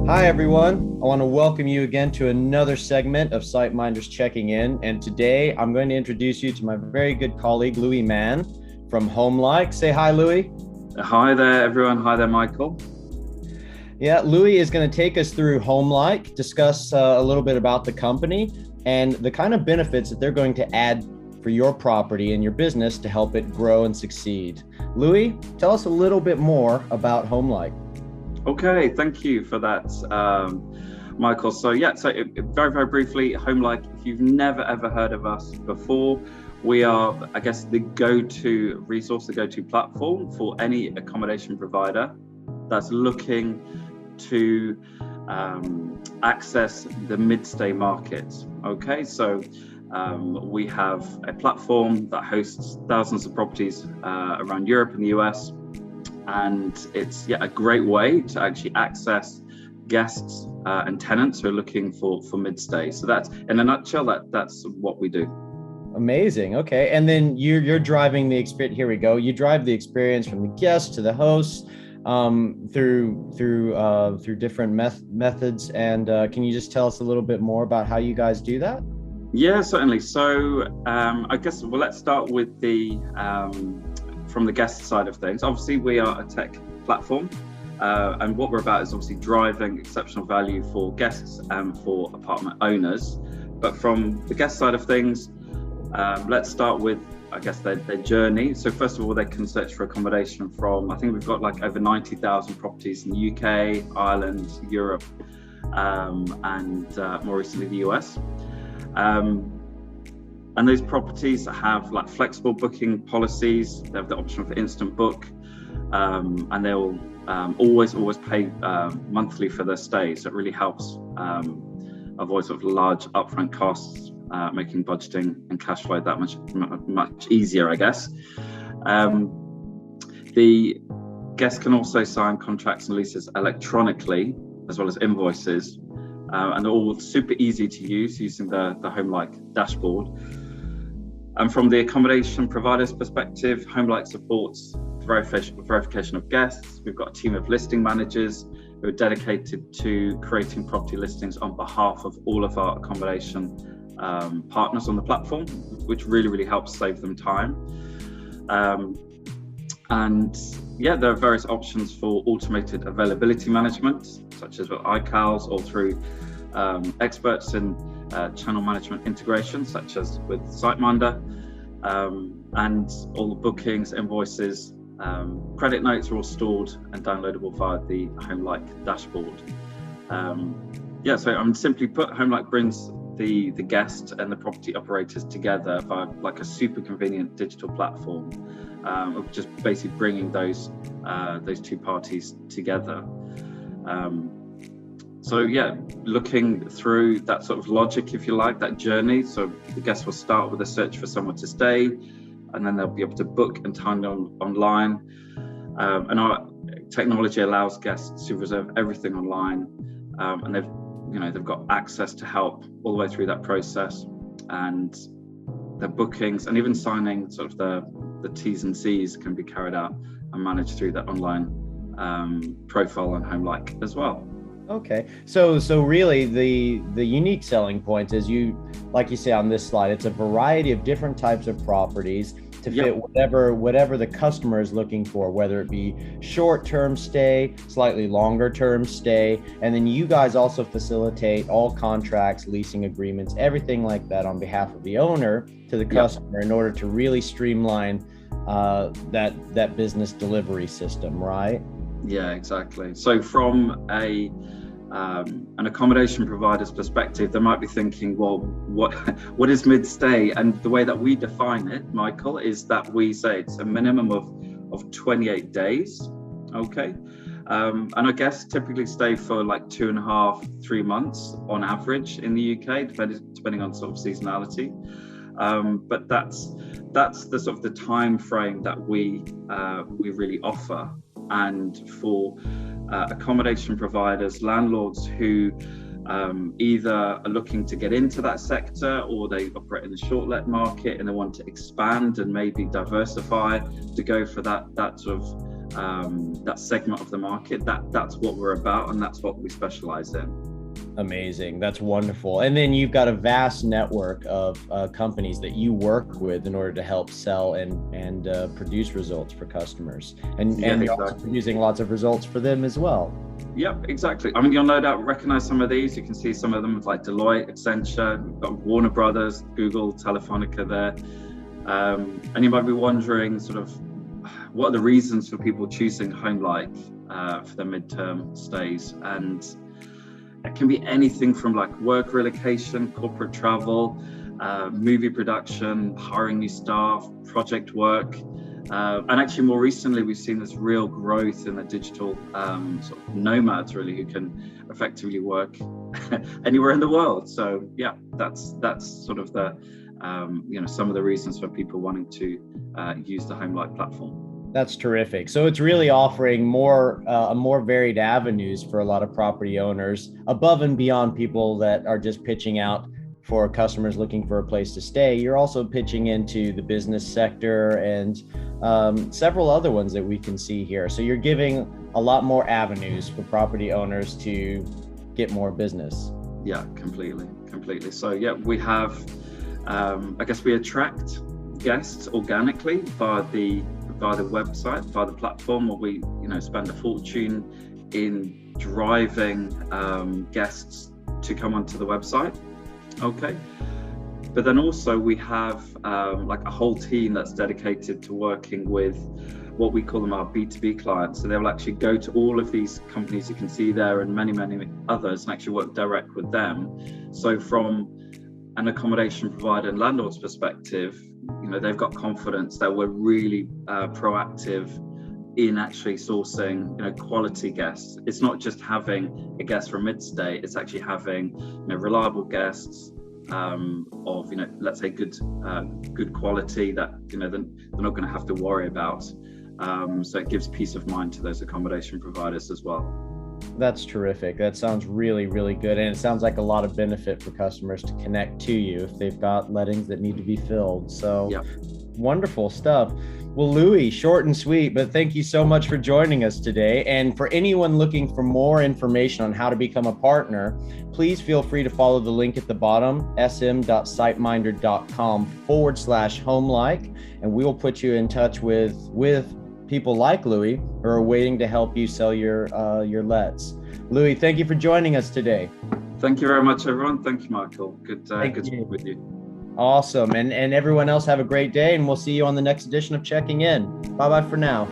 Hi, everyone. I want to welcome you again to another segment of SiteMinders Checking In. And today I'm going to introduce you to my very good colleague, Louis Mann from Homelike. Say hi, Louis. Hi there, everyone. Hi there, Michael. Yeah, Louis is going to take us through Homelike, discuss a little bit about the company and the kind of benefits that they're going to add for your property and your business to help it grow and succeed. Louis, tell us a little bit more about Homelike. Okay, thank you for that, Michael. Very, very briefly, Homelike, if you've never ever heard of us before, we are, I guess, the go-to resource, the go-to platform for any accommodation provider that's looking to access the mid-stay market. Okay, so we have a platform that hosts thousands of properties around Europe and the US. And it's a great way to actually access guests and tenants who are looking for mid-stay. So that's, in a nutshell, that's what we do. Amazing. Okay, and then you're driving the experience. Here we go. You drive the experience from the guests to the hosts through different methods. And can you just tell us a little bit more about how you guys do that? Yeah, certainly. So I guess let's start with from the guest side of things. Obviously, we are a tech platform, and what we're about is obviously driving exceptional value for guests and for apartment owners. But from the guest side of things, let's start with, I guess, their journey. So first of all, they can search for accommodation from, I think we've got like over 90,000 properties in the UK, Ireland, Europe, and more recently the US. And those properties have like flexible booking policies. They have the option for instant book, and they'll always pay monthly for their stay. So it really helps avoid sort of large upfront costs, making budgeting and cash flow that much easier, I guess. The guests can also sign contracts and leases electronically, as well as invoices, and they're all super easy to use using the Homelike dashboard. And from the accommodation provider's perspective, Homelike supports verification of guests. We've got a team of listing managers who are dedicated to creating property listings on behalf of all of our accommodation partners on the platform, which really helps save them time. There are various options for automated availability management, such as with iCals or through experts in channel management integration, such as with SiteMinder, and all the bookings, invoices, credit notes are all stored and downloadable via the Homelike dashboard. So simply put, Homelike brings the guest and the property operators together via like a super convenient digital platform, of just basically bringing those two parties together. Looking through that sort of logic, if you like, that journey. So the guests will start with a search for somewhere to stay, and then they'll be able to book and time online. And our technology allows guests to reserve everything online, and they've got access to help all the way through that process, and their bookings and even signing sort of the T's and C's can be carried out and managed through that online profile on Homelike as well. Okay, so really the unique selling point is, like you say on this slide, it's a variety of different types of properties to fit whatever the customer is looking for, whether it be short-term stay, slightly longer-term stay, and then you guys also facilitate all contracts, leasing agreements, everything like that on behalf of the owner to the customer in order to really streamline that business delivery system, right? Yeah, exactly. So from an accommodation provider's perspective, they might be thinking, well, what is mid-stay? And the way that we define it, Michael, is that we say it's a minimum of 28 days. Okay. And I guess typically stay for like 2.5, 3 months on average in the UK, depending on sort of seasonality. But that's the sort of the time frame that we really offer. And for accommodation providers, landlords who either are looking to get into that sector, or they operate in the short-let market and they want to expand and maybe diversify to go for that sort of that segment of the market. That's what we're about, and that's what we specialize in. Amazing. That's wonderful. And then you've got a vast network of companies that you work with in order to help sell and produce results for customers. And you're also producing lots of results for them as well. Yep, exactly. I mean, you'll no doubt recognize some of these. You can see some of them like Deloitte, Accenture, we've got Warner Brothers, Google, Telefonica there. And you might be wondering sort of what are the reasons for people choosing Homelike for their midterm stays. And it can be anything from like work relocation, corporate travel, movie production, hiring new staff, project work. And actually more recently, we've seen this real growth in the digital sort of nomads really, who can effectively work anywhere in the world. So yeah, that's sort of the, some of the reasons for people wanting to use the Homelike platform. That's terrific. So it's really offering more varied avenues for a lot of property owners above and beyond people that are just pitching out for customers looking for a place to stay. You're also pitching into the business sector and several other ones that we can see here. So you're giving a lot more avenues for property owners to get more business. Yeah, completely. So yeah, we have, I guess we attract guests organically via the website, via the platform, where we spend a fortune in driving guests to come onto the website. Okay, but then also we have like a whole team that's dedicated to working with what we call them our B2B clients. So they will actually go to all of these companies you can see there and many others and actually work direct with them. So from an accommodation provider and landlord's perspective, they've got confidence that we're really proactive in actually sourcing quality guests. It's not just having a guest from mid-stay, it's actually having reliable guests of let's say good quality that they're not going to have to worry about. So it gives peace of mind to those accommodation providers as well. That's terrific. That sounds really, really good. And it sounds like a lot of benefit for customers to connect to you if they've got lettings that need to be filled. So yeah. Wonderful stuff. Well, Louis, short and sweet, but thank you so much for joining us today. And for anyone looking for more information on how to become a partner, please feel free to follow the link at the bottom, sm.siteminder.com/homelike, and we will put you in touch with people like Louis who are waiting to help you sell your lets. Louis, thank you for joining us today. Thank you very much, everyone. Thank you, Michael. Good to speak with you. Awesome. And everyone else have a great day, and we'll see you on the next edition of Checking In. Bye-bye for now.